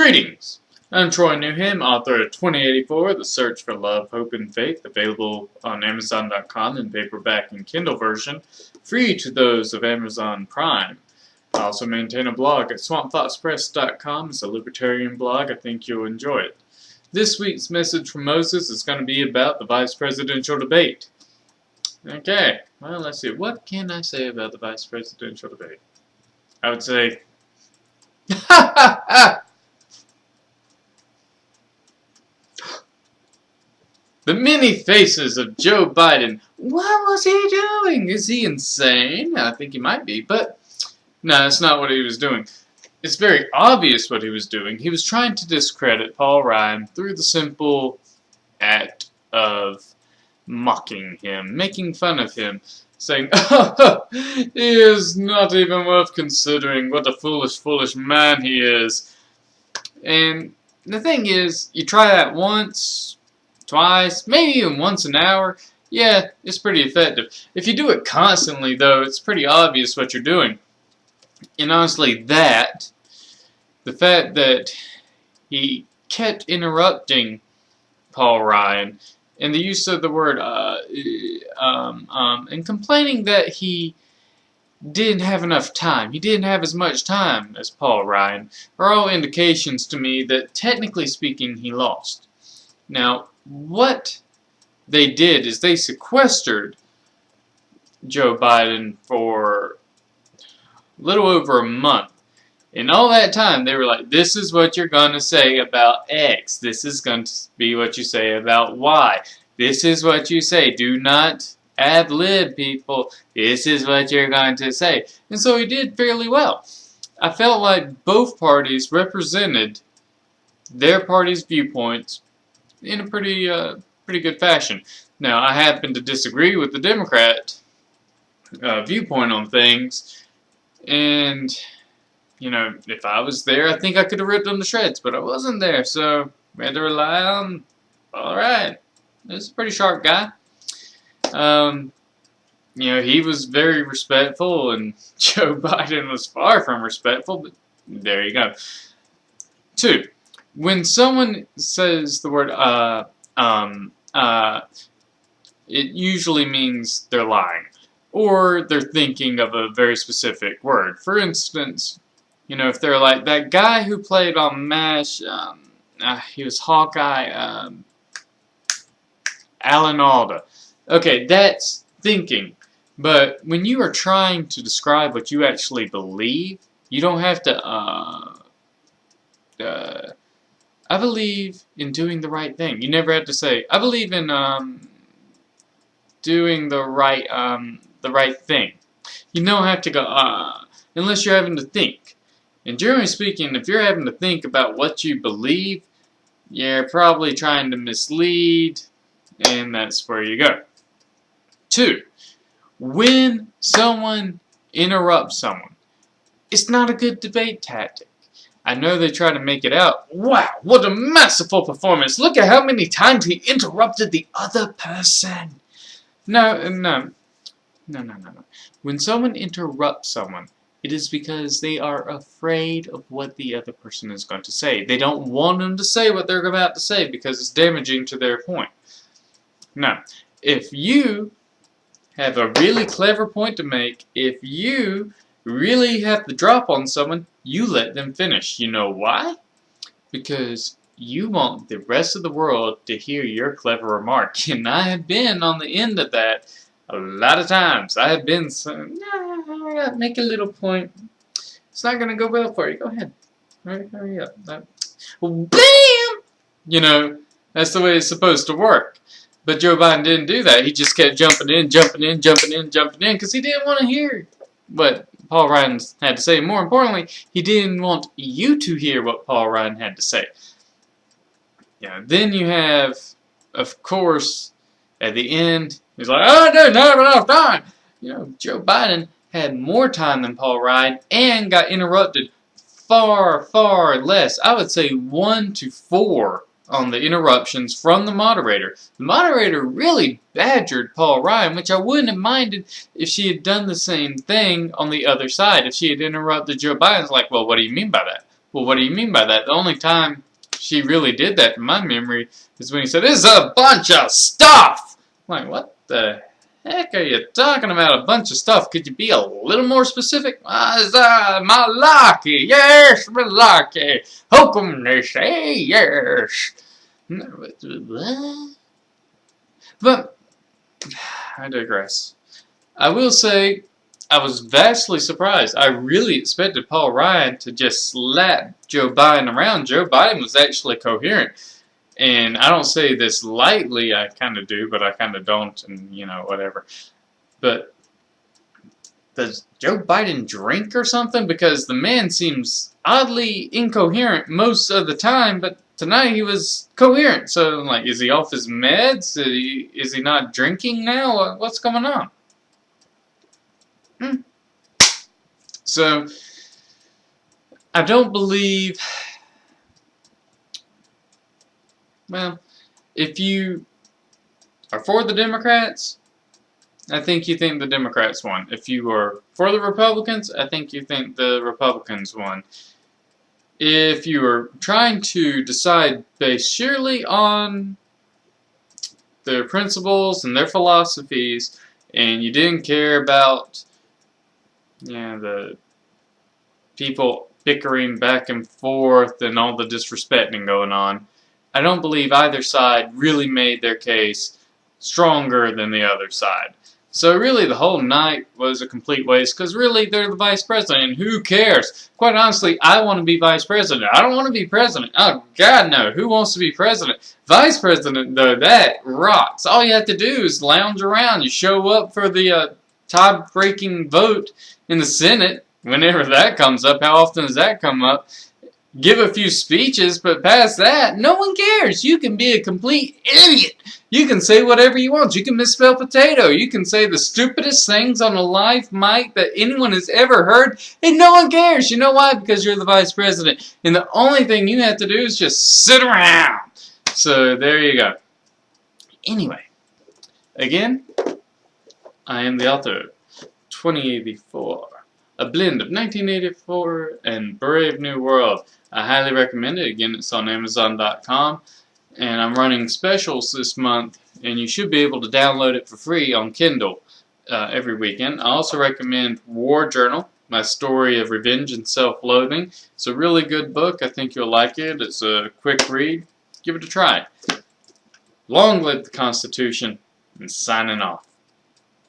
Greetings! I'm Troy Newham, author of 2084, The Search for Love, Hope, and Faith, available on Amazon.com in paperback and Kindle version, free to those of Amazon Prime. I also maintain a blog at swampthoughtspress.com. It's a libertarian blog. I think you'll enjoy it. This week's message from Moses is going to be about the vice presidential debate. Okay, well, let's see. What can I say about the vice presidential debate? I would say, ha ha ha! The many faces of Joe Biden. What was he doing? Is he insane? I think he might be, but no, that's not what he was doing. It's very obvious what he was doing. He was trying to discredit Paul Ryan through the simple act of mocking him, making fun of him, saying, he is not even worth considering. What a foolish, foolish man he is. And the thing is, you try that once, twice, maybe even once an hour, yeah, it's pretty effective. If you do it constantly, though, it's pretty obvious what you're doing. And honestly, the fact that he kept interrupting Paul Ryan, and the use of the word, and complaining that he didn't have enough time. He didn't have as much time as Paul Ryan, are all indications to me that, technically speaking, he lost. Now, what they did is they sequestered Joe Biden for a little over a month. And all that time, they were like, this is what you're going to say about X. This is going to be what you say about Y. This is what you say. Do not ad-lib, people. This is what you're going to say. And so he did fairly well. I felt like both parties represented their party's viewpoints in a pretty good fashion. Now, I happen to disagree with the Democrat viewpoint on things, and, you know, if I was there, I think I could have ripped them to shreds, but I wasn't there, so we had to rely on, alright, this is a pretty sharp guy. You know, he was very respectful, and Joe Biden was far from respectful, but there you go. 2. When someone says the word, it usually means they're lying, or they're thinking of a very specific word. For instance, you know, if they're like, that guy who played on MASH, he was Hawkeye, Alan Alda. Okay, that's thinking. But when you are trying to describe what you actually believe, you don't have to, I believe in doing the right thing. You never have to say, I believe in doing the right thing. You don't have to go, unless you're having to think. And generally speaking, if you're having to think about what you believe, you're probably trying to mislead, and that's where you go. 2. When someone interrupts someone, it's not a good debate tactic. I know they try to make it out. Wow, what a masterful performance. Look at how many times he interrupted the other person. No. When someone interrupts someone, it is because they are afraid of what the other person is going to say. They don't want them to say what they're about to say because it's damaging to their point. Now, if you have a really clever point to make, if you really have the drop on someone, you let them finish. You know why? Because you want the rest of the world to hear your clever remark. And I have been on the end of that a lot of times. I have been saying, nah, make a little point. It's not going to go well for you. Go ahead. Hurry up. Well, bam! You know, that's the way it's supposed to work. But Joe Biden didn't do that. He just kept jumping in, because he didn't want to hear what Paul Ryan had to say. More importantly, he didn't want you to hear what Paul Ryan had to say. Yeah. Then you have, of course, at the end, he's like, oh, I didn't have enough time. You know, Joe Biden had more time than Paul Ryan and got interrupted far, far less. I would say 1 to 4 on the interruptions from the moderator. The moderator really badgered Paul Ryan, which I wouldn't have minded if she had done the same thing on the other side. If she had interrupted Joe Biden, it's like, well, what do you mean by that? Well, what do you mean by that? The only time she really did that in my memory is when he said, "This is a bunch of stuff!" I'm like, what the heck are you talking about, a bunch of stuff? Could you be a little more specific? Malaki, yes, Malaki. Hokum they say, yes. But, I digress. I will say, I was vastly surprised. I really expected Paul Ryan to just slap Joe Biden around. Joe Biden was actually coherent. And I don't say this lightly, I kind of do, but I kind of don't, and, you know, whatever. But does Joe Biden drink or something? Because the man seems oddly incoherent most of the time, but tonight he was coherent. So I'm like, is he off his meds? Is he not drinking now? What's going on? So, I don't believe... Well, if you are for the Democrats, I think you think the Democrats won. If you are for the Republicans, I think you think the Republicans won. If you are trying to decide based sheerly on their principles and their philosophies, and you didn't care about, the people bickering back and forth and all the disrespecting going on, I don't believe either side really made their case stronger than the other side. So really the whole night was a complete waste, because really they're the vice president, and who cares? Quite honestly, I want to be vice president. I don't want to be president. Oh, God, no. Who wants to be president? Vice president, though, that rocks. All you have to do is lounge around. You show up for the tie-breaking vote in the Senate, whenever that comes up. How often does that come up? Give a few speeches, but past that, no one cares. You can be a complete idiot. You can say whatever you want. You can misspell potato. You can say the stupidest things on a live mic that anyone has ever heard, and no one cares. You know why? Because you're the vice president. And the only thing you have to do is just sit around. So, there you go. Anyway, again, I am the author of 2084. A blend of 1984 and Brave New World. I highly recommend it. Again, it's on Amazon.com. And I'm running specials this month, and you should be able to download it for free on Kindle every weekend. I also recommend War Journal, my story of revenge and self-loathing. It's a really good book. I think you'll like it. It's a quick read. Give it a try. Long live the Constitution, and signing off.